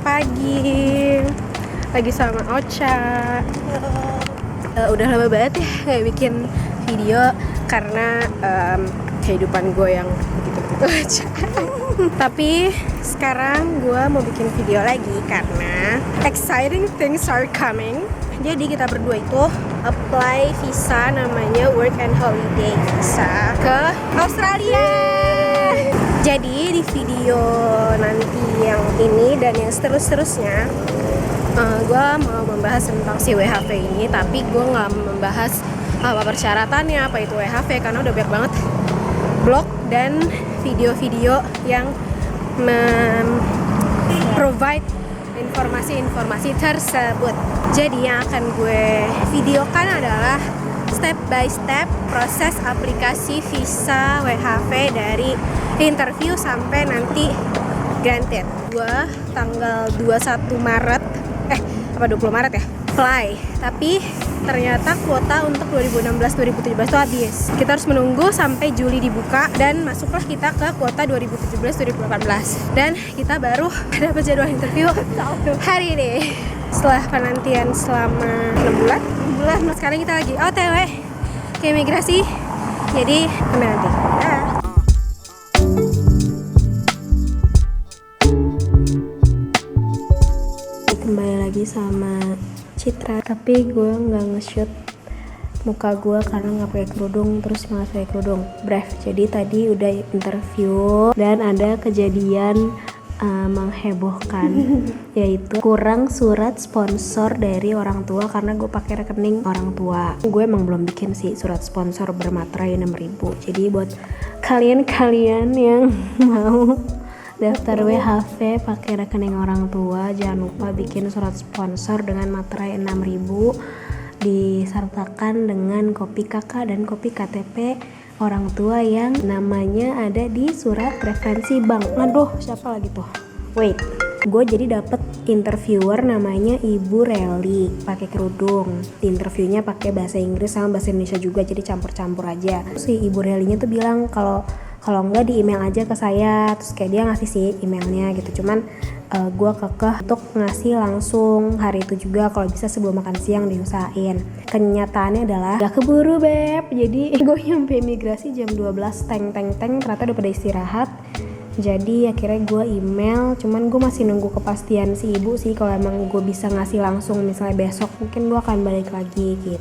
pagi. Lagi sama Ocha. Udah lama banget ya kayak bikin video karena kehidupan gue yang begitu-begitu aja. Tapi sekarang gue mau bikin video lagi karena exciting things are coming. Jadi kita berdua itu apply visa namanya Work and Holiday Visa ke Australia. Jadi di video nanti yang ini dan yang seterusnya gue mau membahas tentang si WHV ini, tapi gue nggak membahas apa persyaratannya, apa itu WHV, karena udah banyak banget blog dan video-video yang provide informasi-informasi tersebut. Jadi yang akan gue videokan adalah step by step proses aplikasi visa WHV dari interview sampai nanti granted. Gue tanggal 20 Maret ya apply, tapi ternyata kuota untuk 2016-2017 itu habis. Kita harus menunggu sampai Juli dibuka dan masuklah kita ke kuota 2017-2018 dan kita baru dapat jadwal interview hari ini setelah penantian selama 6 bulan. Sekarang kita lagi OTW ke imigrasi, jadi sampai nanti. Kembali lagi sama Citra, tapi gue nggak nge-shoot muka gue karena nggak pakai kerudung, terus malas pakai kerudung. Jadi tadi udah interview dan ada kejadian menghebohkan yaitu kurang surat sponsor dari orang tua karena gue pakai rekening orang tua. Gue emang belum bikin sih surat sponsor bermaterai 6.000. Jadi buat kalian yang mau daftar WHV pakai rekening orang tua, jangan lupa bikin surat sponsor dengan materai 6.000 disertakan dengan kopi KK dan kopi KTP orang tua yang namanya ada di surat referensi bank. Aduh, siapa lagi tuh? Wait, gue jadi dapet interviewer namanya Ibu Reli, pakai kerudung. Di interviewnya pakai bahasa Inggris sama bahasa Indonesia juga, jadi campur-campur aja. Si Ibu Relinya tuh bilang kalau enggak di email aja ke saya, terus kayak dia ngasih sih emailnya gitu. Cuman gue kekeh untuk ngasih langsung hari itu juga, kalau bisa sebelum makan siang diusahain. Kenyataannya adalah gak keburu beb, jadi gue nyampe imigrasi jam 12 ternyata udah pada istirahat. Jadi akhirnya gue email, cuman gue masih nunggu kepastian si ibu sih kalau emang gue bisa ngasih langsung misalnya besok, mungkin gue akan balik lagi gitu.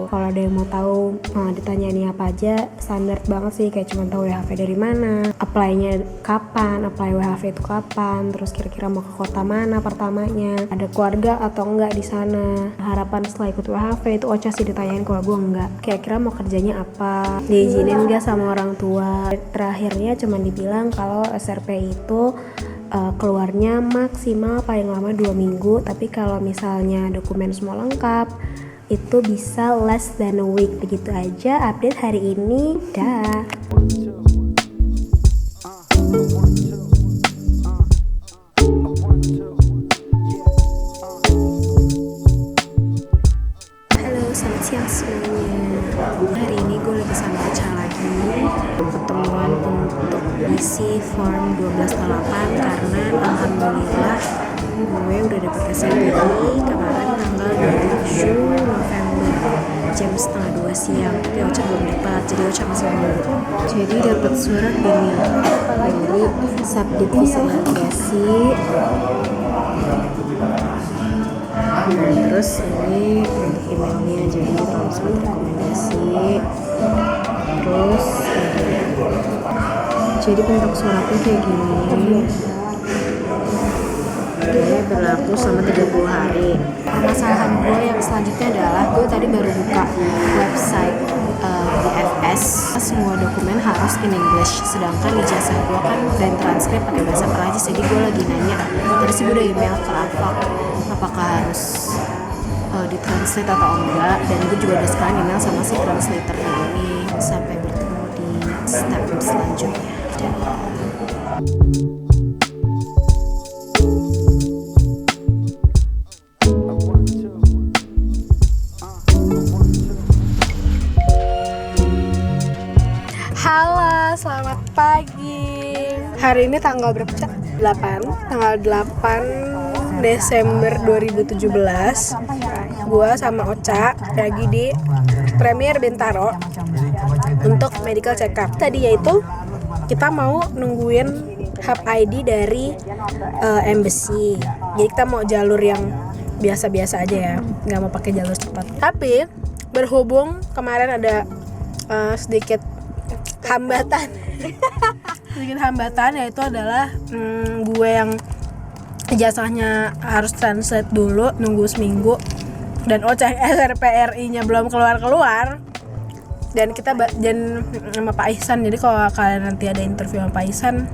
Kalau ada yang mau tahu ditanya ini apa aja, standar banget sih, kayak cuma tahu WHV dari mana, apply-nya kapan, apply WHV itu kapan, terus kira-kira mau ke kota mana pertamanya, ada keluarga atau enggak di sana, harapan setelah ikut WHV itu Ocha sih ditanyain, kalau gue enggak, kira-kira mau kerjanya apa, diizinin enggak sama orang tua. Terakhirnya cuma dibilang kalau SRP itu keluarnya maksimal paling lama 2 minggu, tapi kalau misalnya dokumen semua lengkap itu bisa less than a week. Begitu aja update hari ini. Dah. Halo, selamat siang semuanya. Hari ini gue lagi sama Ocha lagi, pertemuan untuk isi form 1208 karena alhamdulillah gue udah dapet SPP kemarin tanggal 27 November jam 1:30 siang, tapi Ocha belum dapat, jadi Ocha masih nunggu. Jadi dapat surat ini dari Subdit Visa Imigrasi. Terus ini untuk emailnya, jadi kalau surat rekomendasi. Terus jadi bentuk suratnya kayak gini. Dia berlaku selama 30 hari. Permasalahan gue yang selanjutnya adalah gue tadi baru buka website BFS, semua dokumen harus in English, sedangkan ijazah gue kan dan transkrip pakai bahasa Perancis. Jadi gue lagi nanya, terus gue udah email ke apakah harus ditranslate atau enggak, dan gue juga udah sekarang email sama si translator ini. Sampai bertemu di step selanjutnya. Halo, selamat pagi. Hari ini tanggal berapa, Cak? tanggal 8 Desember 2017 gue sama Ocha lagi di Premier Bintaro untuk medical check up. Tadi yaitu kita mau nungguin hub ID dari embassy. Jadi kita mau jalur yang biasa-biasa aja ya, nggak mau pakai jalur cepat. Tapi berhubung kemarin ada sedikit hambatan yaitu adalah gue yang ijazahnya harus translate dulu, nunggu seminggu, dan Ocha SRPRI-nya belum keluar dan kita dan sama Pak Ihsan. Jadi kalau kalian nanti ada interview sama Pak Ihsan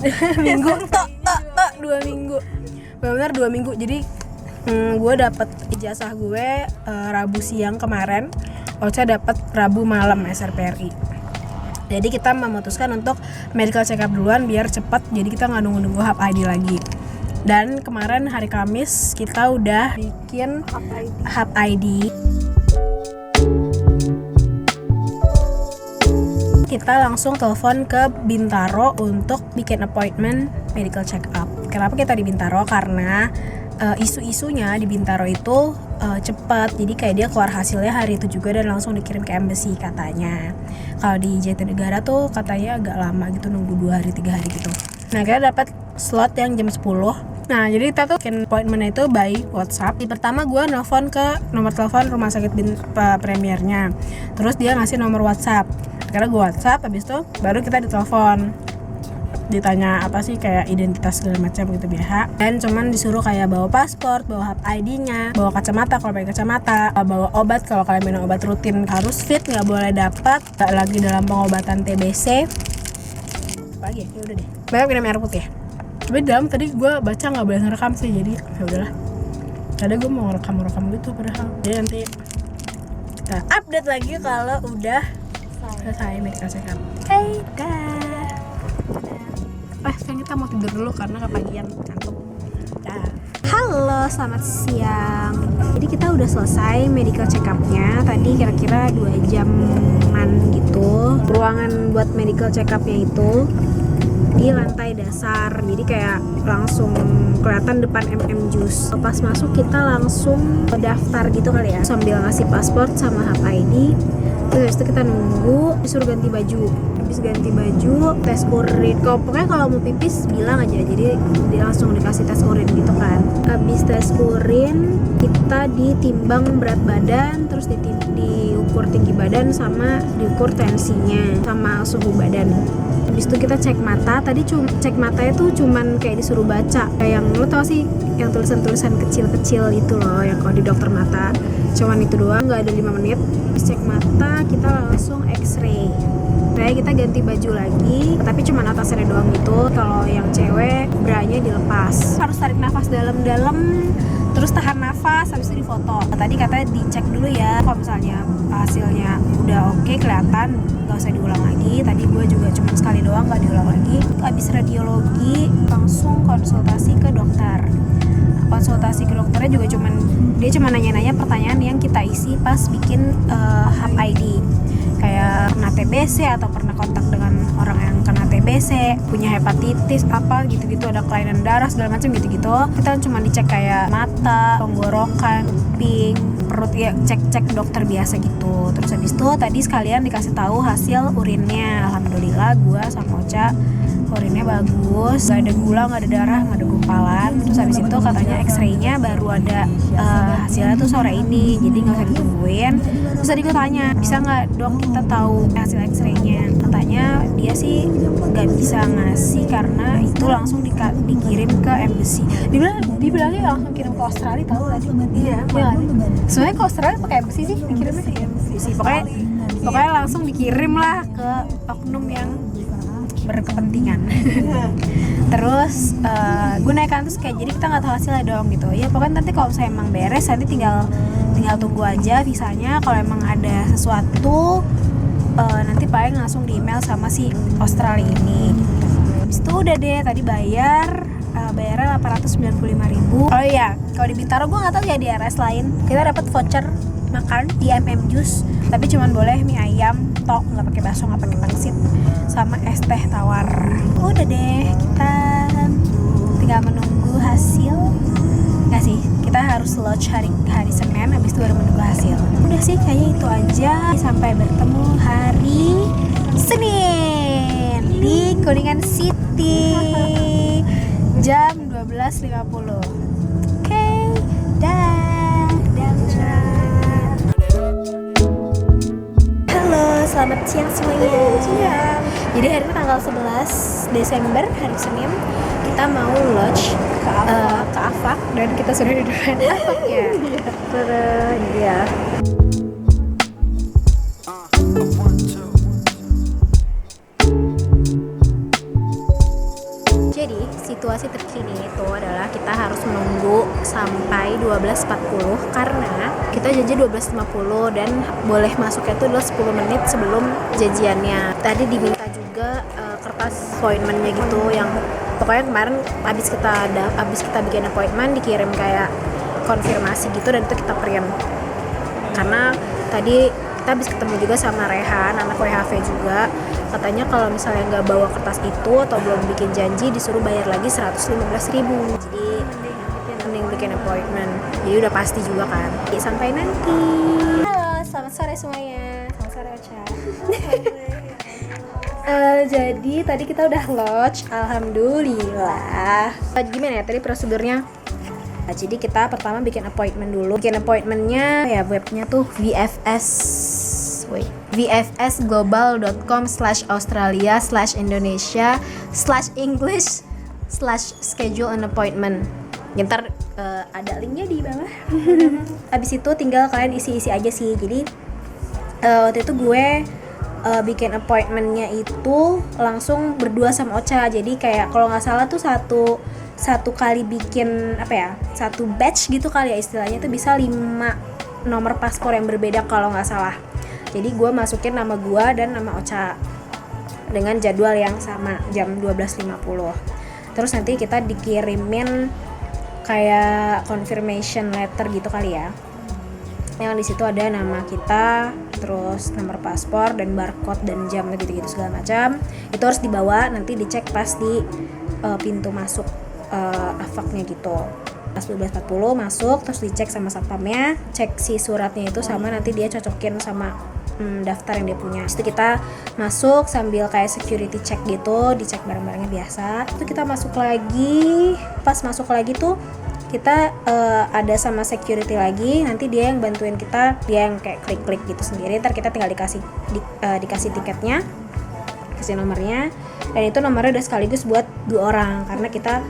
2 minggu 2 minggu benar 2 minggu. Jadi gue dapet ijazah gue Rabu siang kemarin, Ocha dapat Rabu malam SRPRI. Jadi kita memutuskan untuk medical check up duluan biar cepat, jadi kita nggak nunggu hub ID lagi. Dan kemarin hari Kamis kita udah bikin hub ID. Kita langsung telepon ke Bintaro untuk bikin appointment medical check up. Kenapa kita di Bintaro? Karena isu-isunya di Bintaro itu cepat, jadi kayak dia keluar hasilnya hari itu juga dan langsung dikirim ke embassy katanya. Kalau di Jatinegara tuh katanya agak lama gitu, nunggu 2 hari 3 hari gitu. Nah kita dapat slot yang jam 10. Nah jadi kita tuh bikin appointment itu by WhatsApp. Pertama gue nelfon ke nomor telepon rumah sakit Premiernya, terus dia ngasih nomor WhatsApp. Karena gue WhatsApp, habis itu baru kita ditelepon, ditanya apa sih kayak identitas segala macam gitu biasa, dan cuman disuruh kayak bawa paspor, bawa hub ID-nya, bawa kacamata kalau pakai kacamata, bawa obat kalau kalian minum obat rutin harus fit, nggak boleh dapat nggak lagi dalam pengobatan TBC. Apa lagi ya udah deh, banyak minum air putih ya. Tapi dalam tadi gue baca nggak boleh ngerekam sih, jadi ya udahlah. Tadi gue mau rekam gitu padahal. Jadi nanti kita update lagi kalau udah selesai medical check up. Hey guys. Sekarang kita mau tidur dulu karena kepagian ngantuk. Halo, selamat siang. Jadi kita udah selesai medical check up-nya. Tadi kira-kira 2 jaman gitu. Ruangan buat medical check up-nya itu di lantai dasar. Jadi kayak langsung kelihatan depan Juice. Pas masuk kita langsung daftar gitu kali ya, sambil ngasih paspor sama hub ID. Terus itu kita nunggu, disuruh ganti baju. Habis ganti baju, tes urin. Pokoknya kalau mau pipis bilang aja. Jadi dia langsung dikasih tes urin gitu kan. Habis tes urin, kita ditimbang berat badan, terus diukur tinggi badan, sama diukur tensinya, sama suhu badan. Habis itu kita cek mata. Tadi cek matanya tuh cuman kayak disuruh baca, kayak yang lo tau sih yang tulisan-tulisan kecil-kecil itu loh, yang kalau di dokter mata. Cuman itu doang, nggak ada 5 menit. Habis cek mata kita langsung X-ray. Kayak kita ganti baju lagi, tapi cuma atasnya doang gitu. Kalau yang cewek branya dilepas. Harus tarik nafas dalam-dalam, terus tahan nafas, habis itu difoto. Tadi katanya dicek dulu ya, kalau misalnya hasilnya udah oke, kelihatan, nggak usah diulang lagi. Tadi gue juga cuma sekali doang, nggak diulang lagi. Habis radiologi langsung konsultasi ke dokter. Konsultasi ke dokternya juga dia cuma nanya-nanya pertanyaan yang kita isi pas bikin hub ID, kayak pernah TBC atau pernah kontak dengan orang yang kena TBC, punya hepatitis apa gitu-gitu, ada kelainan darah segala macam gitu-gitu. Kita cuma dicek kayak mata, tenggorokan, kuping, perut, ya cek dokter biasa gitu. Terus habis itu tadi sekalian dikasih tahu hasil urinnya. Alhamdulillah gue sama Ocha urinnya bagus, gak ada gula, gak ada darah, gak ada gumpalan. Terus habis itu katanya X-ray-nya baru ada hasilnya tuh sore ini, jadi gak usah ditungguin. Terus tadi gue tanya, bisa gak dok kita tahu hasil X-ray-nya? Katanya dia sih gak bisa ngasih karena itu langsung dikirim ke embassy. Dibilangnya langsung kirim ke Australia, tahu tadi? Iya. Sebenarnya ke Australia pakai embassy sih dikirimnya ke embassy. Pokoknya langsung dikirim lah ke oknum yang berkepentingan. Terus gue naikkan terus kayak, jadi kita nggak tahu hasilnya dong gitu. Ya pokoknya nanti kalau misalnya emang beres, nanti tinggal tunggu aja visanya. Kalau emang ada sesuatu nanti paling langsung di email sama si Australia ini. Habis itu udah deh, tadi bayarnya 895.000. Oh iya, kalau di Bintaro gue nggak tahu ya di RS lain. Kita dapat voucher makan di Juice, tapi cuman boleh mie ayam soto, nggak pakai bakso, nggak pakai pangsit, sama es teh tawar. Udah deh, kita tinggal menunggu hasil. Nggak sih, kita harus lodge hari Senin, habis itu baru menunggu hasil. Udah sih, kayaknya itu aja. Sampai bertemu hari Senin di Kuningan City jam 12.50. Oke, dah. Halo, selamat siang semuanya. Jadi hari ini tanggal 11 Desember, hari Senin. Kita mau lodge ke Afak dan kita sudah di depan Afak ya. Sudah, ya. Jadi situasi terkini itu adalah kita harus menunggu sampai 12.40 karena kita janji 12.50 dan boleh masuknya itu adalah 10 menit sebelum janjiannya. Tadi diminta juga kertas appointment-nya gitu, yang pokoknya kemarin abis kita bikin appointment dikirim kayak konfirmasi gitu, dan itu kita print. Karena tadi kita habis ketemu juga sama Rehan, anak WHV juga, katanya kalau misalnya nggak bawa kertas itu atau belum bikin janji disuruh bayar lagi 115.000. Jadi mending bikin appointment, jadi udah pasti juga kan. Ya, sampai nanti. Halo, selamat sore semuanya. Selamat sore Ocha. Jadi tadi kita udah lodge, alhamdulillah. Gimana ya tadi prosedurnya? Nah, jadi kita pertama bikin appointment dulu. Bikin appointmentnya ya webnya tuh vfs.global.com/australia/indonesia/english/schedule an appointment. Ntar ada linknya di bawah. Abis itu tinggal kalian isi aja sih. Jadi waktu itu gue bikin appointmentnya itu langsung berdua sama Ocha. Jadi kayak kalau nggak salah tuh satu kali bikin satu batch gitu kali ya istilahnya, itu bisa 5 nomor paspor yang berbeda kalau nggak salah. Jadi gue masukin nama gue dan nama Ocha dengan jadwal yang sama jam 12.50. Terus nanti kita dikirimin kayak confirmation letter gitu kali ya, yang di situ ada nama kita, terus nomor paspor dan barcode dan jam gitu-gitu segala macam. Itu harus dibawa, nanti dicek pas di pintu masuk Afaknya gitu. Pas 12.40 masuk, terus dicek sama satpamnya, cek si suratnya itu sama, nanti dia cocokin sama daftar yang dia punya. Itu kita masuk sambil kayak security check gitu, dicek barang-barangnya biasa. Itu kita masuk lagi. Pas masuk lagi tuh kita ada sama security lagi, nanti dia yang bantuin kita, dia yang kayak klik-klik gitu sendiri. Ntar kita tinggal dikasih tiketnya, kasih nomornya, dan itu nomornya udah sekaligus buat 2 orang karena kita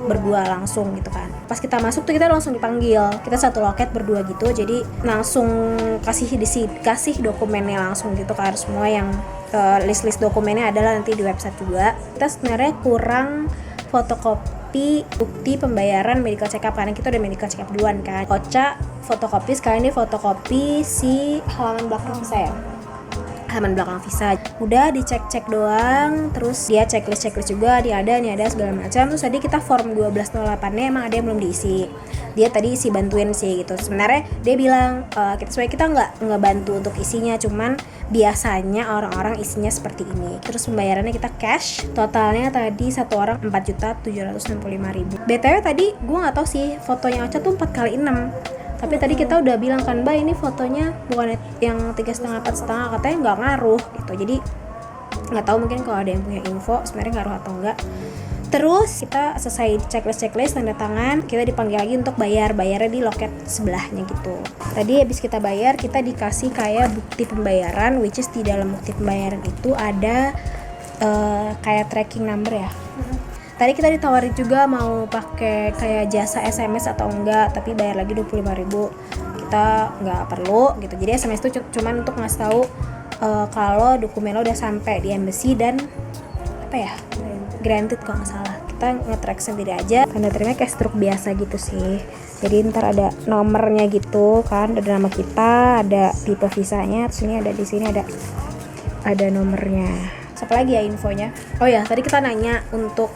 berdua langsung gitu kan. Pas kita masuk tuh kita langsung dipanggil, kita satu loket berdua gitu, jadi langsung kasih dokumennya langsung gitu kan. Semua yang list dokumennya adalah nanti di website juga. Kita sebenarnya kurang fotokopi bukti pembayaran medical check up karena kita udah medical check up duluan kan. Ocha fotokopi, sekalian dia fotokopi si halaman belakang visa ya, halaman belakang visa. Udah dicek doang, terus dia checklist juga, dia ada segala macam. Terus tadi kita form 1208-nya emang ada yang belum diisi, dia tadi isi bantuin sih gitu. Sebenarnya dia bilang kita nggak bantu untuk isinya, cuman biasanya orang-orang isinya seperti ini. Terus pembayarannya kita cash, totalnya tadi satu orang 4.765.000. BTW tadi gue nggak tahu sih, fotonya Ocha tuh 4x6. Tapi tadi kita udah bilang kan, Mbak ini fotonya bukan yang 3,5 4,5, katanya nggak ngaruh gitu. Jadi nggak tahu, mungkin kalau ada yang punya info sebenarnya ngaruh atau enggak. Terus kita selesai checklist tanda tangan, kita dipanggil lagi untuk bayarnya di loket sebelahnya gitu. Tadi habis kita bayar, kita dikasih kayak bukti pembayaran, which is di dalam bukti pembayaran itu ada kayak tracking number ya. Tadi kita ditawarin juga mau pakai kayak jasa SMS atau enggak, tapi bayar lagi 25.000. Kita nggak perlu gitu. Jadi SMS itu cuman untuk ngasih tahu kalau dokumen lo udah sampai di embassy dan granted kalau nggak salah. Kita nge-track sendiri aja. Tanda terima kayak struk biasa gitu sih. Jadi ntar ada nomornya gitu kan, ada nama kita, ada tipe visanya, terus ini ada di sini ada nomornya. Apa lagi ya infonya? Oh ya, tadi kita nanya untuk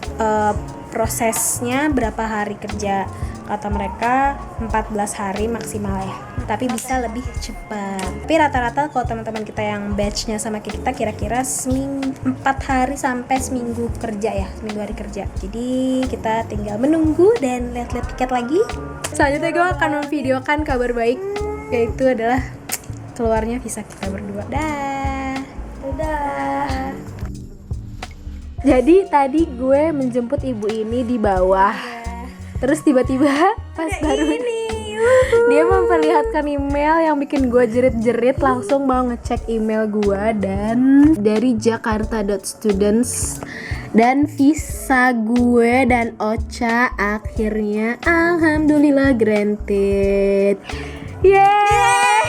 prosesnya berapa hari kerja. Kata mereka 14 hari maksimal ya. tapi bisa lebih cepat. Tapi rata-rata kalau teman-teman kita yang batchnya sama kayak kita kira-kira 4 hari sampai seminggu kerja ya, seminggu hari kerja. Jadi kita tinggal menunggu dan lihat-lihat tiket lagi. Selanjutnya gue akan memvideokan kabar baik, yaitu adalah keluarnya visa kita berdua. Dadah. Jadi tadi gue menjemput ibu ini di bawah. Terus tiba-tiba pas baru dia memperlihatkan email yang bikin gue jerit-jerit, langsung mau ngecek email gue dan dari Jakarta.students dan visa gue dan Ocha akhirnya alhamdulillah granted. Yeay!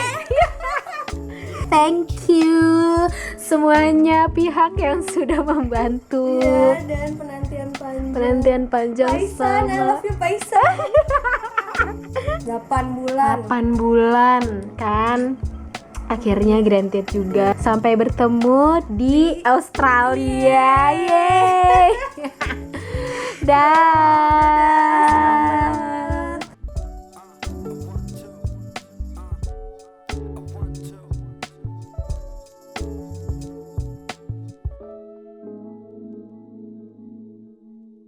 Thank you semuanya pihak yang sudah membantu. Ya, dan penantian panjang Paisan, I sama love you Paisan. 8 bulan 8 bulan kan. Akhirnya granted juga. Sampai bertemu di Australia. Yeay. Dah.